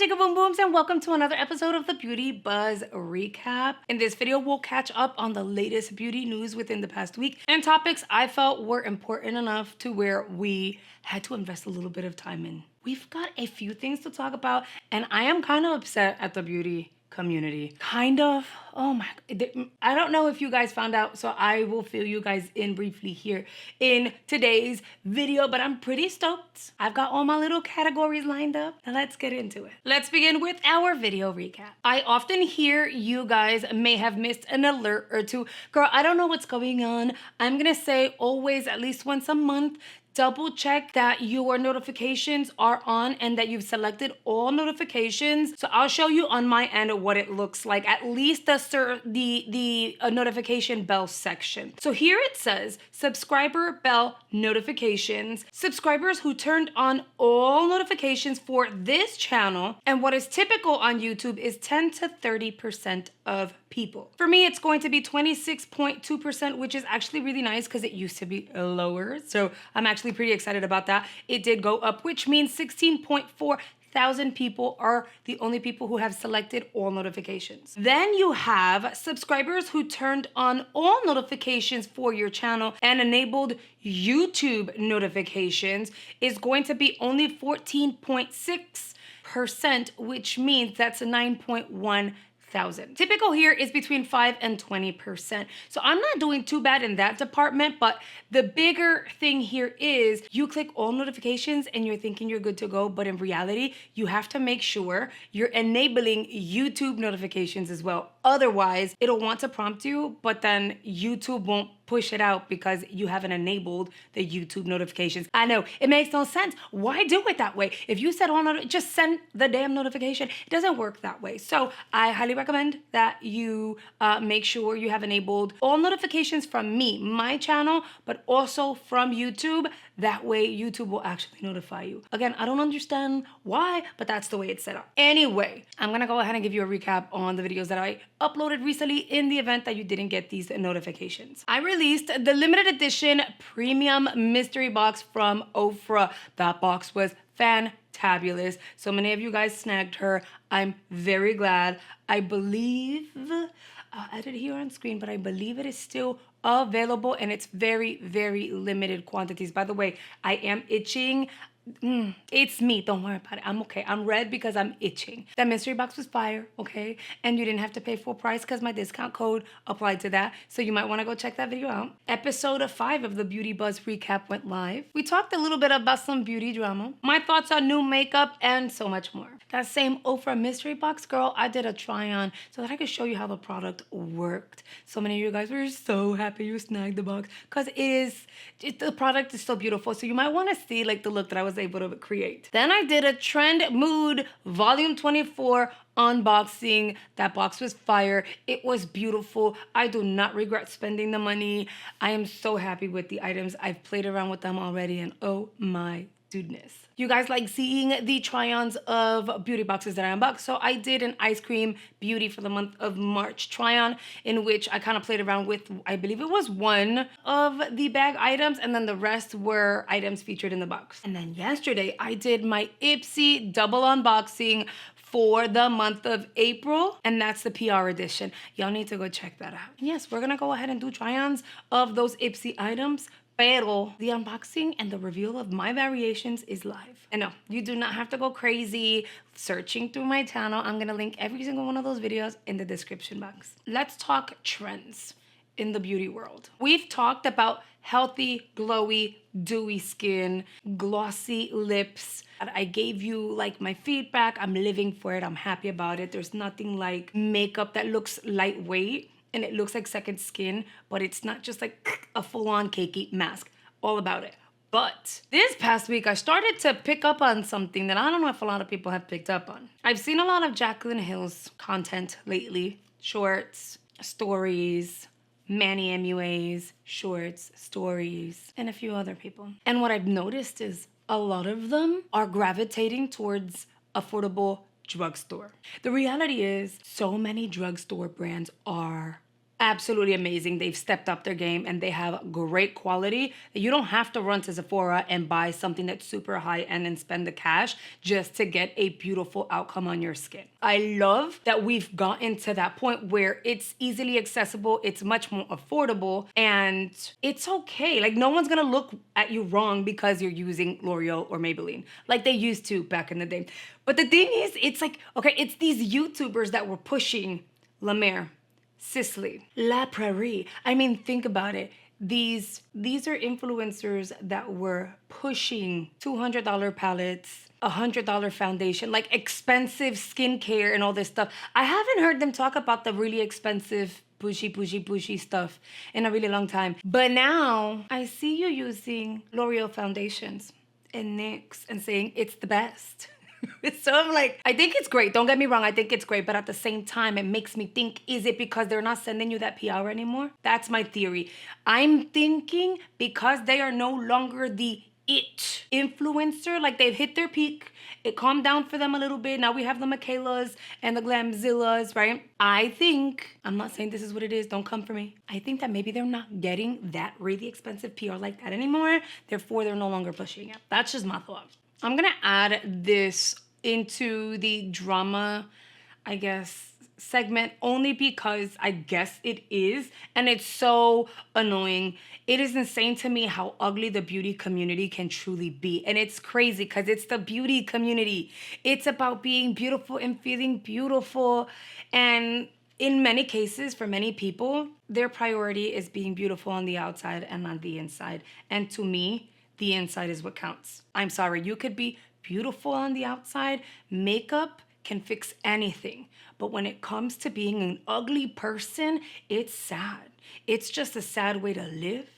Jigga Boom Booms, and welcome to another episode of the Beauty Buzz Recap. In this video, we'll catch up on the latest beauty news within the past week and topics I felt were important enough to where we had to invest a little bit of time in. We've got a few things to talk about, and I am kind of upset at the beauty community. Kind of. Oh my, I don't know if you guys found out, so I will fill you guys in briefly here in today's video, but I'm pretty stoked. I've got all my little categories lined up. Now let's get into it. Let's begin with our video recap. I often hear you guys may have missed an alert or two. Girl, I don't know what's going on. I'm gonna say always, at least once a month, double check that your notifications are on and that you've selected all notifications. So I'll show you on my end what it looks like, at least the notification bell section. So here it says subscriber bell notifications. Subscribers who turned on all notifications for this channel, and what is typical on YouTube is 10 to 30% of people. For me, it's going to be 26.2%, which is actually really nice because it used to be lower. So I'm actually pretty excited about that. It did go up, which means 16.4 thousand people are the only people who have selected all notifications. Then you have subscribers who turned on all notifications for your channel and enabled YouTube notifications is going to be only 14.6%, which means that's a 9.1 thousand. Typical here is between 5 and 20%. So I'm not doing too bad in that department, but the bigger thing here is you click all notifications and you're thinking you're good to go, but in reality, you have to make sure you're enabling YouTube notifications as well. Otherwise, it'll want to prompt you, but then YouTube won't push it out because you haven't enabled the YouTube notifications. I know, it makes no sense. Why do it that way? If you said just send the damn notification. It doesn't work that way. So I highly recommend that you make sure you have enabled all notifications from me, my channel, but also from YouTube. That way YouTube will actually notify you. Again, I don't understand why, but that's the way it's set up. Anyway, I'm gonna go ahead and give you a recap on the videos that I uploaded recently in the event that you didn't get these notifications. I released the limited edition premium mystery box from Ofra. That box was fantabulous. So many of you guys snagged her. I'm very glad. I believe, I'll add it here on screen, but I believe it is still available and it's very, very limited quantities. By the way, I am itching. It's me, don't worry about it. I'm okay. I'm red because I'm itching. That mystery box was fire, okay? And you didn't have to pay full price because my discount code applied to that. So you might want to go check that video out. Episode 5 of the Beauty Buzz Recap went live. We talked a little bit about some beauty drama, my thoughts on new makeup, and so much more. That same Ofra mystery box, girl, I did a try on so that I could show you how the product worked. So many of you guys were so happy you snagged the box because the product is so beautiful. So you might want to see like the look that I was able to create. Then I did a Trend Mood Volume 24 unboxing. That box was fire. It was beautiful. I do not regret spending the money. I am so happy with the items. I've played around with them already and oh my goodness. You guys like seeing the try-ons of beauty boxes that I unboxed. So I did an ice cream beauty for the month of March try-on in which I kind of played around with, I believe it was one of the bag items and then the rest were items featured in the box. And then yesterday I did my Ipsy double unboxing for the month of April, and that's the PR edition. Y'all need to go check that out. And yes, we're gonna go ahead and do try-ons of those Ipsy items. Pero the unboxing and the reveal of my variations is live. And no, you do not have to go crazy searching through my channel. I'm gonna link every single one of those videos in the description box. Let's talk trends in the beauty world. We've talked about healthy, glowy, dewy skin, glossy lips. I gave you like my feedback. I'm living for it. I'm happy about it. There's nothing like makeup that looks lightweight and it looks like second skin, but it's not just like a full-on cakey mask. All about it. But this past week, I started to pick up on something that I don't know if a lot of people have picked up on. I've seen a lot of Jaclyn Hill's content lately. Shorts, stories, Manny MUA's shorts, stories, and a few other people. And what I've noticed is a lot of them are gravitating towards affordable drugstore. The reality is so many drugstore brands are absolutely amazing. They've stepped up their game and they have great quality. You don't have to run to Sephora and buy something that's super high end and spend the cash just to get a beautiful outcome on your skin. I love that we've gotten to that point where it's easily accessible, it's much more affordable, and it's okay. Like, no one's gonna look at you wrong because you're using L'Oreal or Maybelline like they used to back in the day. But the thing is, it's like, okay, it's these YouTubers that were pushing La Mer, Sisley, La Prairie. I mean, think about it. These are influencers that were pushing $200 palettes, $100 foundation, like expensive skincare and all this stuff. I haven't heard them talk about the really expensive pushy stuff in a really long time. But now I see you using L'Oreal foundations and NYX and saying it's the best. So I'm like, I think it's great. Don't get me wrong. I think it's great. But at the same time, it makes me think, is it because they're not sending you that PR anymore? That's my theory. I'm thinking because they are no longer the it influencer, like they've hit their peak. It calmed down for them a little bit. Now we have the Michaelas and the Glamzillas, right? I think, I'm not saying this is what it is. Don't come for me. I think that maybe they're not getting that really expensive PR like that anymore. Therefore, they're no longer pushing it. That's just my thought. I'm gonna add this into the drama, I guess, segment only because I guess it is, and it's so annoying. It is insane to me how ugly the beauty community can truly be. And it's crazy because it's the beauty community. It's about being beautiful and feeling beautiful. And in many cases, for many people, their priority is being beautiful on the outside and on the inside. And to me, the inside is what counts. I'm sorry, you could be beautiful on the outside. Makeup can fix anything. But when it comes to being an ugly person, it's sad. It's just a sad way to live,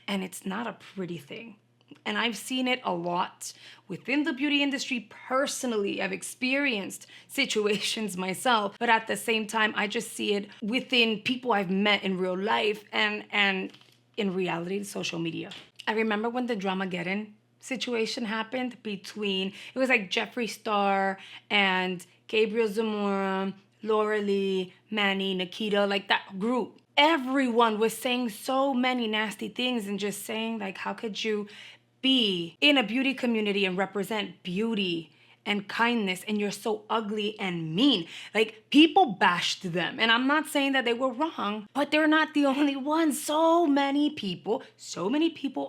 and it's not a pretty thing. And I've seen it a lot within the beauty industry personally. I've experienced situations myself, but at the same time, I just see it within people I've met in real life and in reality, social media. I remember when the Dramageddon situation happened between, it was like Jeffree Star and Gabriel Zamora, Laura Lee, Manny, Nikita, like that group. Everyone was saying so many nasty things and just saying like, how could you be in a beauty community and represent beauty and kindness and you're so ugly and mean? Like, people bashed them. And I'm not saying that they were wrong, but they're not the only ones. So many people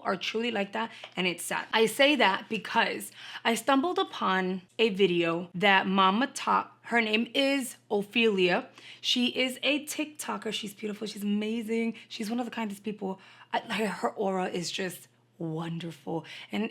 are truly like that, and it's sad. I say that because I stumbled upon a video that Mama taught. Her name is Ophelia. She is a TikToker. She's beautiful. She's amazing. She's one of the kindest people. Her aura is just wonderful. And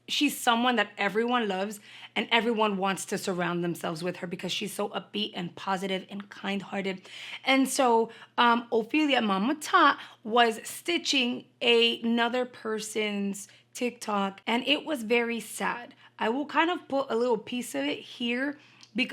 she's someone that everyone loves and everyone wants to surround themselves with her because she's so upbeat and positive and kind-hearted. And so Ophelia, Mama Ta, was stitching another person's TikTok, and it was very sad. I will kind of put a little piece of it here,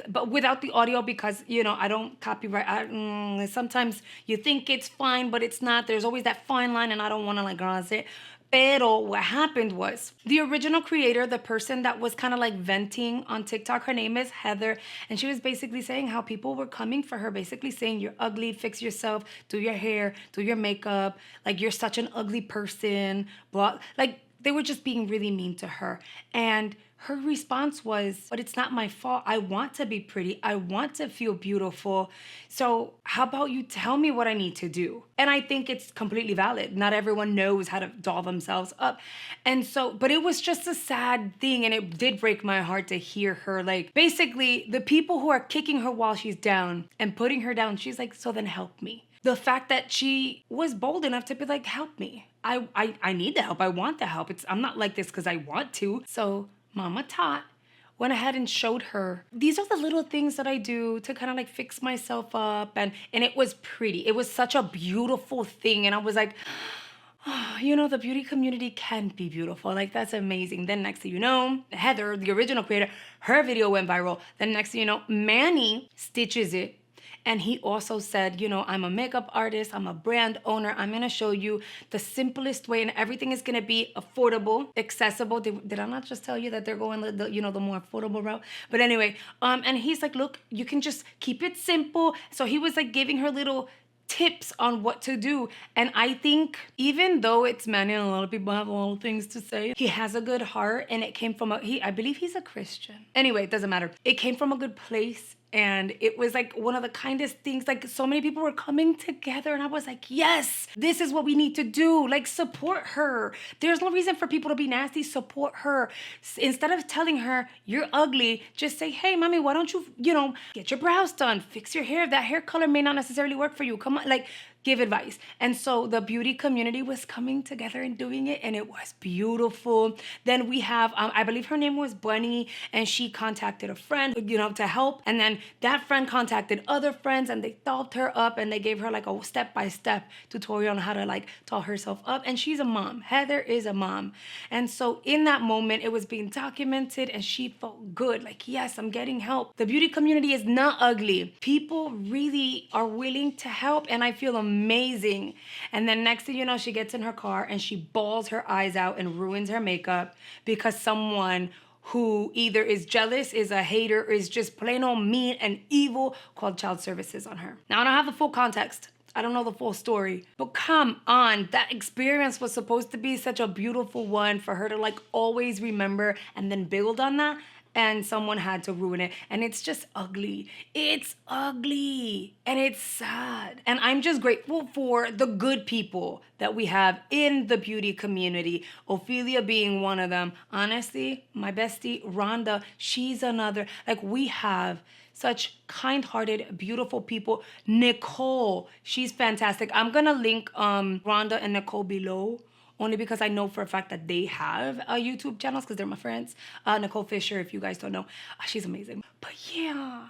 but without the audio because, I don't copyright. Sometimes you think it's fine, but it's not. There's always that fine line, and I don't want to graze it. Pero what happened was the original creator, the person that was kind of like venting on TikTok, her name is Heather, and she was basically saying how people were coming for her, basically saying, you're ugly, fix yourself, do your hair, do your makeup, like you're such an ugly person, blah. Like, they were just being really mean to her. And her response was, but it's not my fault. I want to be pretty. I want to feel beautiful. So how about you tell me what I need to do? And I think it's completely valid. Not everyone knows how to doll themselves up. And so, but it was just a sad thing. And it did break my heart to hear her. Like, basically, the people who are kicking her while she's down and putting her down, she's like, so then help me. The fact that she was bold enough to be like, help me. I need the help. I want the help. I'm not like this because I want to. So Mama Tot went ahead and showed her, these are the little things that I do to kind of like fix myself up. And it was pretty. It was such a beautiful thing. And I was like, oh, the beauty community can be beautiful. Like, that's amazing. Then next thing you know, Heather, the original creator, her video went viral. Then next thing you know, Manny stitches it. And he also said, I'm a makeup artist, I'm a brand owner, I'm gonna show you the simplest way, and everything is gonna be affordable, accessible. Did I not just tell you that they're going the more affordable route? But anyway, and he's like, look, you can just keep it simple. So he was like giving her little tips on what to do. And I think even though it's Manny and a lot of people have a lot of things to say, he has a good heart, and it came from I believe he's a Christian. Anyway, it doesn't matter. It came from a good place. And it was like one of the kindest things. Like, so many people were coming together, and I was like, yes, this is what we need to do. Like, support her. There's no reason for people to be nasty. Support her. Instead of telling her you're ugly, just say, hey, mommy, why don't you, get your brows done, fix your hair. That hair color may not necessarily work for you. Come on, like, give advice. And so the beauty community was coming together and doing it, and it was beautiful. Then we have, I believe her name was Bunny, and she contacted a friend, to help. And then that friend contacted other friends, and they dolled her up, and they gave her like a step-by-step tutorial on how to like doll herself up. And she's a mom. Heather is a mom. And so in that moment, it was being documented, and she felt good. Like, yes, I'm getting help. The beauty community is not ugly. People really are willing to help, and I feel amazing. And then next thing you know, she gets in her car and she bawls her eyes out and ruins her makeup because someone who either is jealous, is a hater, or is just plain old mean and evil called child services on her. Now, I don't have the full context. I don't know the full story, but come on, that experience was supposed to be such a beautiful one for her to like always remember and then build on that. And someone had to ruin it. And it's just ugly. It's ugly. And it's sad. And I'm just grateful for the good people that we have in the beauty community. Ophelia being one of them. Honestly, my bestie, Rhonda, she's another. Like, we have such kind-hearted, beautiful people. Nicole, she's fantastic. I'm gonna link Rhonda and Nicole below, only because I know for a fact that they have YouTube channels because they're my friends. Nicole Fisher, if you guys don't know, she's amazing. But yeah.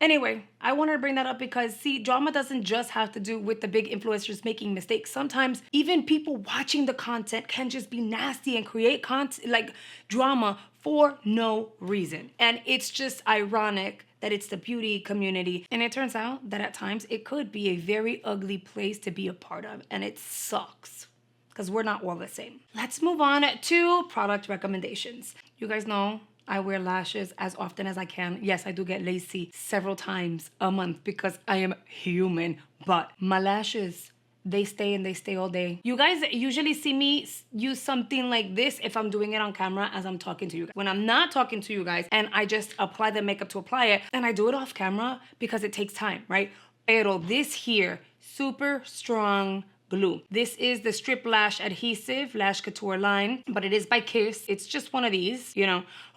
Anyway, I wanted to bring that up because, see, drama doesn't just have to do with the big influencers making mistakes. Sometimes even people watching the content can just be nasty and create content like drama for no reason. And it's just ironic that it's the beauty community. And it turns out that at times it could be a very ugly place to be a part of. And it sucks, because we're not all the same. Let's move on to product recommendations. You guys know I wear lashes as often as I can. Yes, I do get lazy several times a month because I am human, but my lashes, they stay and they stay all day. You guys usually see me use something like this if I'm doing it on camera as I'm talking to you guys. When I'm not talking to you guys and I just apply the makeup to apply it, and I do it off camera because it takes time, right? Pero this here, super strong glue. This is the Strip Lash Adhesive Lash Couture line, but it is by Kiss. It's just one of these,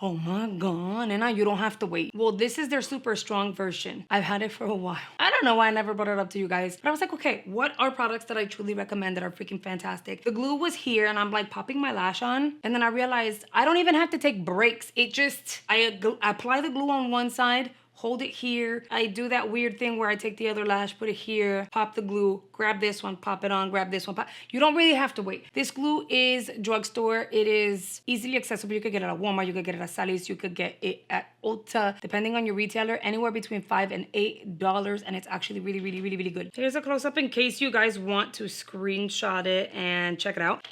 Oh my God, and now you don't have to wait. Well, this is their super strong version. I've had it for a while. I don't know why I never brought it up to you guys, but I was like, okay, what are products that I truly recommend that are freaking fantastic? The glue was here, and I'm like popping my lash on, and then I realized I don't even have to take breaks. I apply the glue on one side, hold it here. I do that weird thing where I take the other lash, put it here, pop the glue, grab this one, pop it on, grab this one, pop. You don't really have to wait. This glue is drugstore. It is easily accessible. You could get it at Walmart, you could get it at Sally's, you could get it at Ulta, depending on your retailer, anywhere between $5 and $8, and it's actually really, really, really, really good. Here's a close-up in case you guys want to screenshot it and check it out.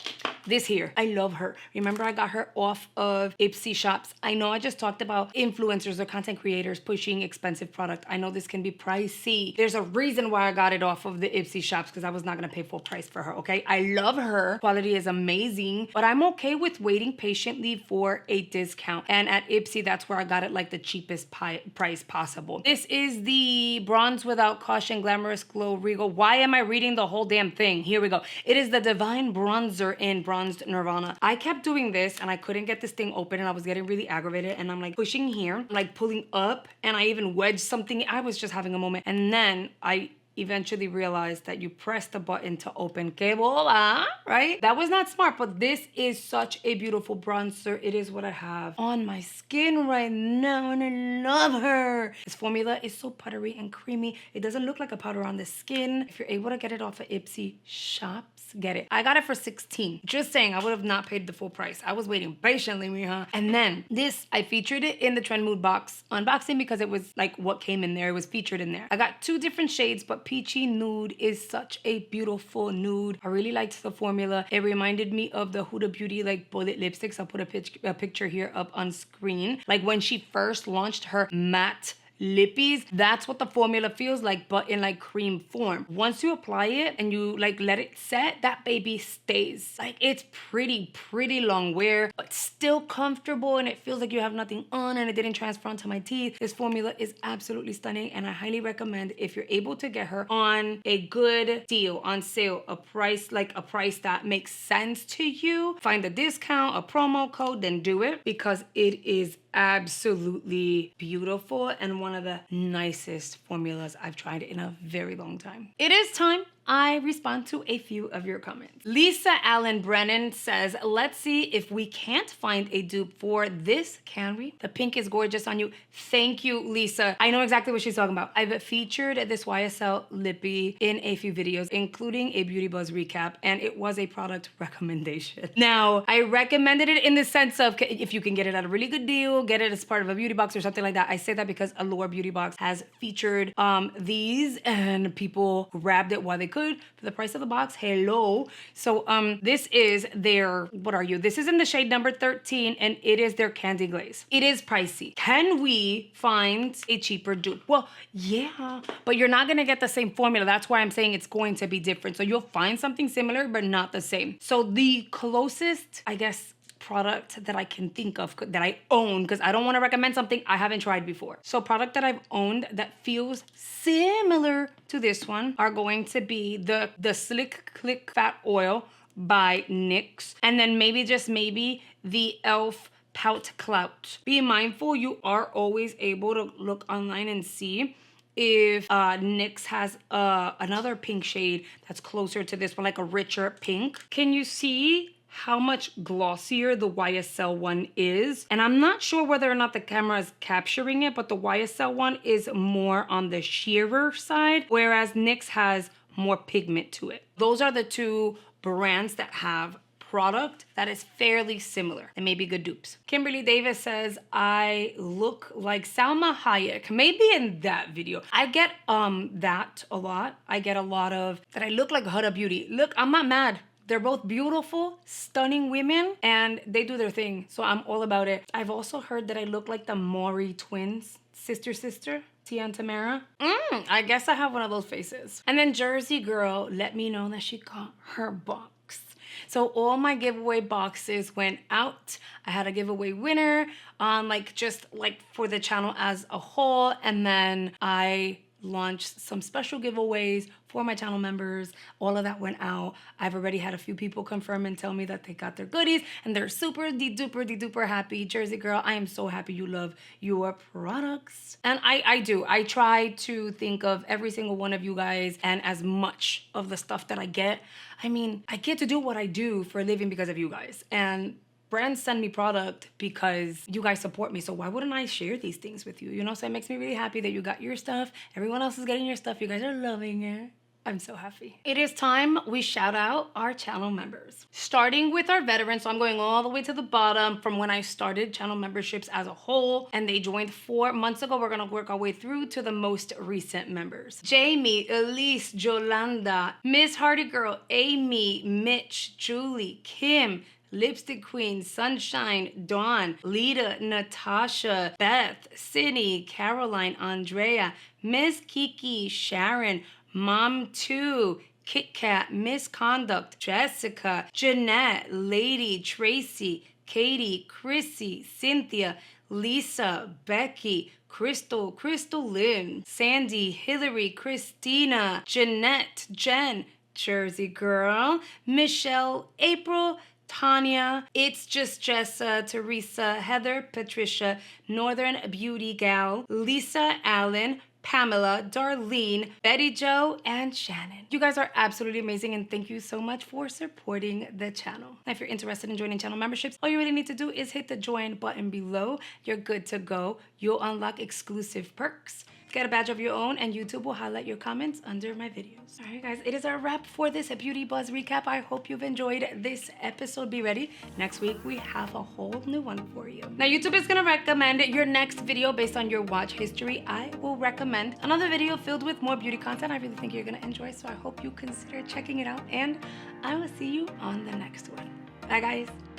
This here, I love her. Remember, I got her off of Ipsy shops. I know I just talked about influencers or content creators pushing expensive product. I know this can be pricey. There's a reason why I got it off of the Ipsy shops, because I was not gonna pay full price for her, okay? I love her. Quality is amazing, but I'm okay with waiting patiently for a discount. And at Ipsy, that's where I got it like the cheapest price possible. This is the Bronze Without Caution Glamorous Glow Regal. Why am I reading the whole damn thing? Here we go. It is the Divine Bronzer in Bronzed Nirvana. I kept doing this and I couldn't get this thing open, and I was getting really aggravated, and I'm like pushing here, like pulling up, and I even wedged something. I was just having a moment, and then I eventually realized that you press the button to open. Que bola, right? That was not smart, but this is such a beautiful bronzer. It is what I have on my skin right now, and I love her. This formula is so puttery and creamy. It doesn't look like a powder on the skin. If you're able to get it off of Ipsy shops, get it. I got it for $16. Just saying, I would have not paid the full price. I was waiting patiently, mija. And then this, I featured it in the Trend Mood box unboxing because it was like what came in there. It was featured in there. I got 2 different shades, but Peachy Nude is such a beautiful nude. I really liked the formula. It reminded me of the Huda Beauty like bullet lipsticks. I'll put a picture here up on screen. Like when she first launched her matte lippies. That's what the formula feels like, but in like cream form. Once you apply it and you like let it set, that baby stays. Like it's pretty long wear, but still comfortable, and it feels like you have nothing on and it didn't transfer onto my teeth. This formula is absolutely stunning, and I highly recommend, if you're able to get her on a good deal, on sale, a price that makes sense to you, find a discount, a promo code, then do it, because it is absolutely beautiful and one of the nicest formulas I've tried in a very long time. It is time I respond to a few of your comments. Lisa Allen Brennan says, let's see if we can't find a dupe for this, can we? The pink is gorgeous on you. Thank you, Lisa. I know exactly what she's talking about. I've featured this YSL lippy in a few videos, including a Beauty Buzz recap, and it was a product recommendation. Now, I recommended it in the sense of if you can get it at a really good deal, get it as part of a beauty box or something like that. I say that because Allure Beauty Box has featured these, and people grabbed it while they could for the price of the box. Hello. So this is their, what are you? This is in the shade number 13, and it is their Candy Glaze. It is pricey. Can we find a cheaper dupe? Well, yeah, but you're not gonna get the same formula. That's why I'm saying it's going to be different. So you'll find something similar, but not the same. So the closest, I guess, product that I can think of that I own, because I don't want to recommend something I haven't tried before. So product that I've owned that feels similar to this one are going to be the Slick Click Fat Oil by NYX, and then maybe, just maybe, the e.l.f. Pout Clout. Be mindful, you are always able to look online and see if NYX has another pink shade that's closer to this one, like a richer pink. Can you see how much glossier the YSL one is? And I'm not sure whether or not the camera is capturing it, but the YSL one is more on the sheerer side, whereas NYX has more pigment to it. Those are the two brands that have product that is fairly similar and maybe good dupes. Kimberly Davis says, I look like Salma Hayek, maybe in that video. I get that a lot. I get a lot of that I look like Huda Beauty. Look, I'm not mad. They're both beautiful, stunning women, and they do their thing, so I'm all about it. I've also heard that I look like the Maury twins, sister, Tia and Tamara. I guess I have one of those faces. And then Jersey Girl let me know that she got her box. So all my giveaway boxes went out. I had a giveaway winner, just for the channel as a whole, and then I launched some special giveaways for my channel members. All of that went out. I've already had a few people confirm and tell me that they got their goodies and they're super de-duper happy. Jersey Girl, I am so happy you love your products. And I do. I try to think of every single one of you guys and as much of the stuff that I get. I mean, I get to do what I do for a living because of you guys. And brands send me product because you guys support me. So why wouldn't I share these things with you? You know, so it makes me really happy that you got your stuff. Everyone else is getting your stuff. You guys are loving it. I'm so happy. It is time we shout out our channel members. Starting with our veterans, so I'm going all the way to the bottom from when I started channel memberships as a whole, and they joined 4 months ago. We're gonna work our way through to the most recent members. Jamie, Elise, Jolanda, Miss Hardy Girl, Amy, Mitch, Julie, Kim, Lipstick Queen, Sunshine, Dawn, Lita, Natasha, Beth, Sydney, Caroline, Andrea, Miss Kiki, Sharon, Mom 2, Kit Kat, Misconduct, Jessica, Jeanette, Lady, Tracy, Katie, Chrissy, Cynthia, Lisa, Becky, Crystal, Crystal Lynn, Sandy, Hillary, Christina, Jeanette, Jen, Jersey Girl, Michelle, April, Tanya, It's Just Jessa, Teresa, Heather, Patricia, Northern Beauty Gal, Lisa Allen, Pamela, Darlene, Betty Jo, and Shannon. You guys are absolutely amazing, and thank you so much for supporting the channel. Now, if you're interested in joining channel memberships, all you really need to do is hit the join button below. You're good to go. You'll unlock exclusive perks, get a badge of your own, and YouTube will highlight your comments under my videos. All right, guys, it is a wrap for this Beauty Buzz recap. I hope you've enjoyed this episode. Be ready. Next week, we have a whole new one for you. Now, YouTube is gonna recommend your next video based on your watch history. I will recommend another video filled with more beauty content I really think you're gonna enjoy, so I hope you consider checking it out, and I will see you on the next one. Bye, guys.